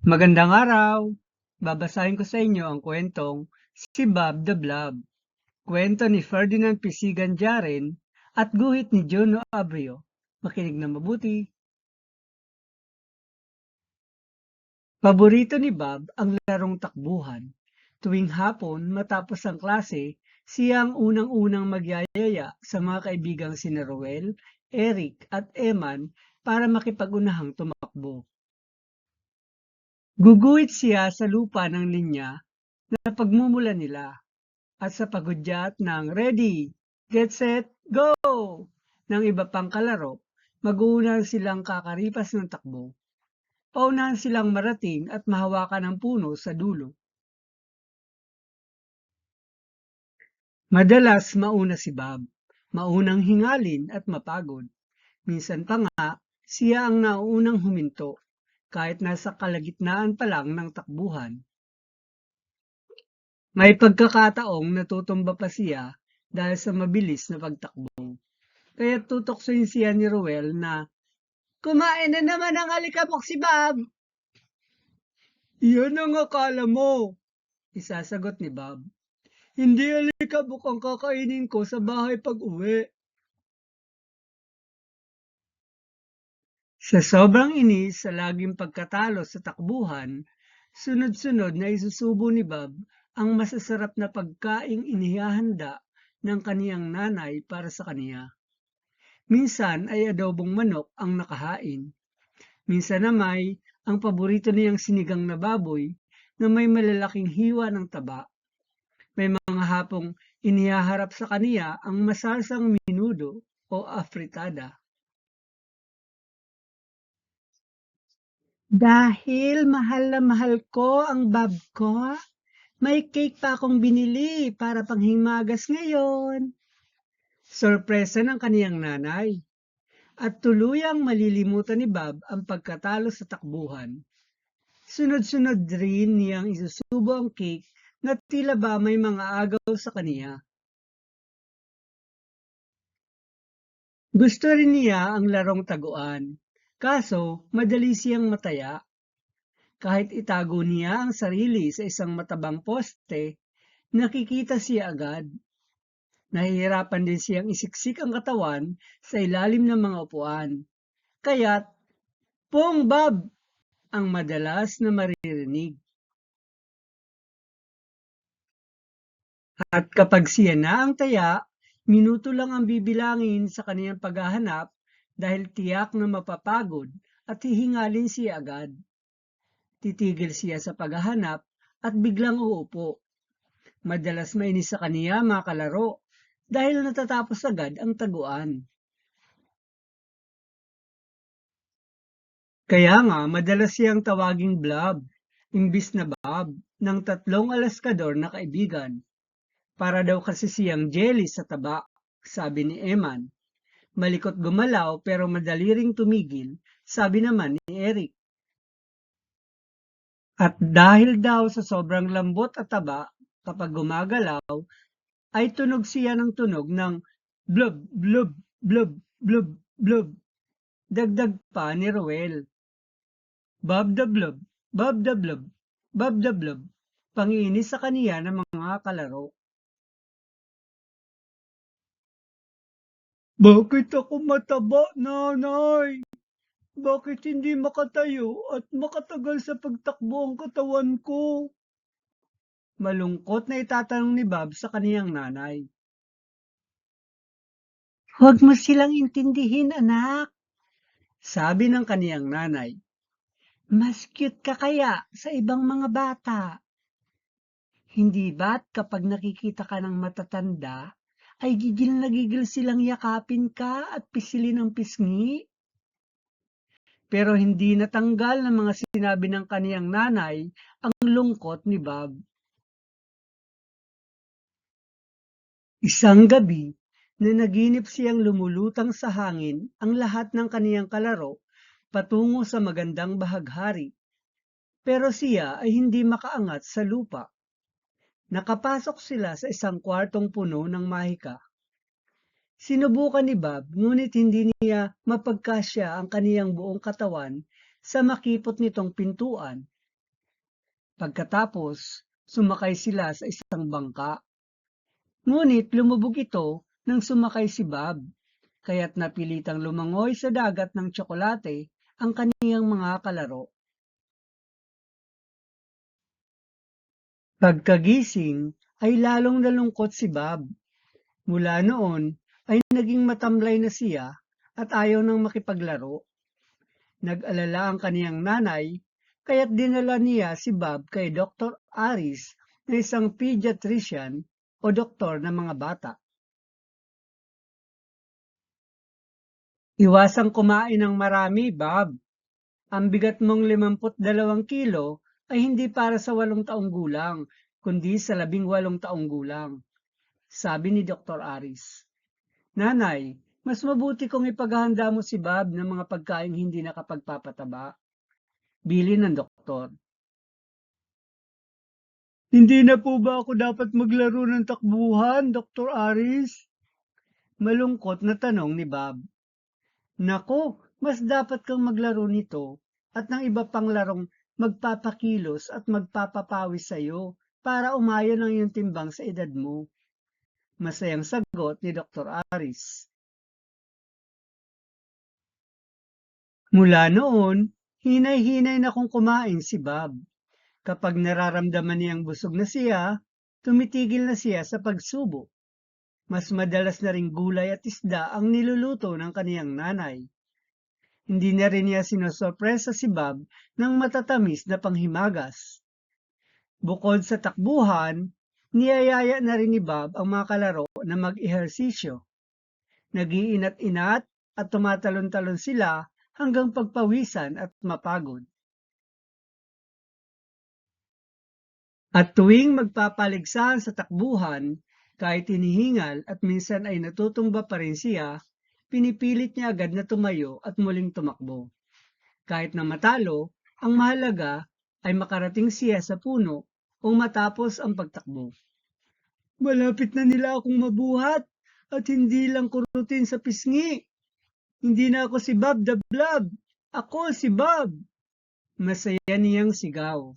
Magandang araw! Babasahin ko sa inyo ang kwentong Si Bob the Blob, kwento ni Ferdinand Pisigan Jarin at guhit ni Juno Abreu. Makinig na mabuti. Paborito ni Bob ang larong takbuhan. Tuwing hapon matapos ang klase, siya ang unang-unang magyayaya sa mga kaibigang sina Roel, Eric at Eman para makipag-unahang tumakbo. Guguhit siya sa lupa ng linya na pagmumula nila at sa paghudyat ng ready, get set, go ng iba pang kalaro, mag-uuna silang kakaripas ng takbo. Paunahan silang marating at mahawakan ng puno sa dulo. Madalas mauna si Bob, maunang hingalin at mapagod. Minsan pa nga, siya ang nauunang huminto, kahit nasa kalagitnaan pa lang ng takbuhan. May pagkakataong natutumba pa siya dahil sa mabilis na pagtakbo. Kaya tutoksoin siya ni Ruel na, "Kumain na naman ang alikabok si Bob!" "Iyan ang akala mo," isasagot ni Bob. "Hindi alikabok ang kakainin ko sa bahay pag-uwi." Sa sobrang inis sa laging pagkatalo sa takbuhan, sunod-sunod na isusubo ni Bob ang masasarap na pagkaing inihahanda ng kaniyang nanay para sa kaniya. Minsan ay adobong manok ang nakahain. Minsan naman ang paborito niyang sinigang na baboy na may malalaking hiwa ng taba. May mga hapong inihaharap sa kaniya ang masarsang minudo o afritada. Dahil mahal na mahal ko ang Bob ko, may cake pa akong binili para panghimagas ngayon. Sorpresa ng kaniyang nanay. At tuluyang malilimutan ni Bob ang pagkatalo sa takbuhan. Sunod-sunod rin niyang isusubo ang cake na tila ba may mga agaw sa kaniya. Gusto rin niya ang larong taguan, kaso madali siyang mataya. Kahit itago niya ang sarili sa isang matabang poste, nakikita siya agad. Nahihirapan din siyang isiksik ang katawan sa ilalim ng mga upuan. Kaya't, "Pong Bob!" ang madalas na maririnig. At kapag siya na ang taya, minuto lang ang bibilangin sa kaniyang paghahanap dahil tiyak na mapapagod at hihingalin siya agad. Titigil siya sa paghahanap at biglang uupo. Madalas mainis sa kaniya mga kalaro dahil natatapos agad ang taguan. Kaya nga madalas siyang tawaging Blob, imbis na Bob, ng tatlong alaskador na kaibigan. Para daw kasi siyang jelly sa taba, sabi ni Eman. Malikot gumalaw pero madali ring tumigil, sabi naman ni Eric. At dahil daw sa sobrang lambot at taba, kapag gumagalaw, ay tunog siya ng tunog ng blub, blub, blub, blub, blub. Dagdag pa ni Roel. Bob the Blub, Bob the Blub, Bob the Blub. Pangiinis sa kaniya ng mga kalaro. "Bakit ako mataba, nanay? Bakit hindi makatayo at makatagal sa pagtakbo ang katawan ko?" Malungkot na itatanong ni Bob sa kaniyang nanay. "Huwag mo silang intindihin, anak," sabi ng kaniyang nanay. "Mas cute ka kaya sa ibang mga bata. Hindi ba't kapag nakikita ka ng matatanda, ay gigil na gigil silang yakapin ka at pisilin ang pisngi?" Pero hindi natanggal ng mga sinabi ng kaniyang nanay ang lungkot ni Bob. Isang gabi, na naginip siyang lumulutang sa hangin ang lahat ng kaniyang kalaro patungo sa magandang bahaghari. Pero siya ay hindi makaangat sa lupa. Nakapasok sila sa isang kwartong puno ng mahika. Sinubukan ni Bob ngunit hindi niya mapagkasya ang kaniyang buong katawan sa makipot nitong pintuan. Pagkatapos, sumakay sila sa isang bangka. Ngunit lumubog ito nang sumakay si Bob, kaya't napilitang lumangoy sa dagat ng tsokolate ang kaniyang mga kalaro. Pagkagising ay lalong nalungkot si Bob. Mula noon ay naging matamlay na siya at ayaw nang makipaglaro. Nag-alala ang kaniyang nanay, kaya't dinala niya si Bob kay Dr. Aris na isang pediatrician o doktor ng mga bata. Iwasang kumain ng marami, Bob. Ang bigat mong 52 kilo ay hindi para sa 8 taong gulang, kundi sa 18 taong gulang, sabi ni Dr. Aris. Nanay, mas mabuti kung ipaghahanda mo si Bob ng mga pagkain hindi nakapagpapataba. Bili ng doktor. Hindi na po ba ako dapat maglaro ng takbuhan, Dr. Aris? Malungkot na tanong ni Bob. Nako, mas dapat kang maglaro nito at ng iba pang larong magpapakilos at magpapapawis sa'yo para umayon ang iyong timbang sa edad mo. Masayang sagot ni Dr. Aris. Mula noon, hinay-hinay na kung kumain si Bob. Kapag nararamdaman niyang busog na siya, tumitigil na siya sa pagsubo. Mas madalas na ring gulay at isda ang niluluto ng kaniyang nanay. Hindi na rin niya sinosorpresa si Bob ng matatamis na panghimagas. Bukod sa takbuhan, niyayaya na rin ni Bob ang mga kalaro na mag-ehersisyo. Nag-iinat-inat at tumatalon-talon sila hanggang pagpawisan at mapagod. At tuwing magpapaligsahan sa takbuhan, kahit hinihingal at minsan ay natutumba pa rin siya, pinipilit niya agad na tumayo at muling tumakbo. Kahit na matalo, ang mahalaga ay makarating siya sa puno o matapos ang pagtakbo. Malapit na nila akong mabuhat at hindi lang kurutin sa pisngi. Hindi na ako si Bob the Blob. Ako si Bob. Masaya niyang sigaw.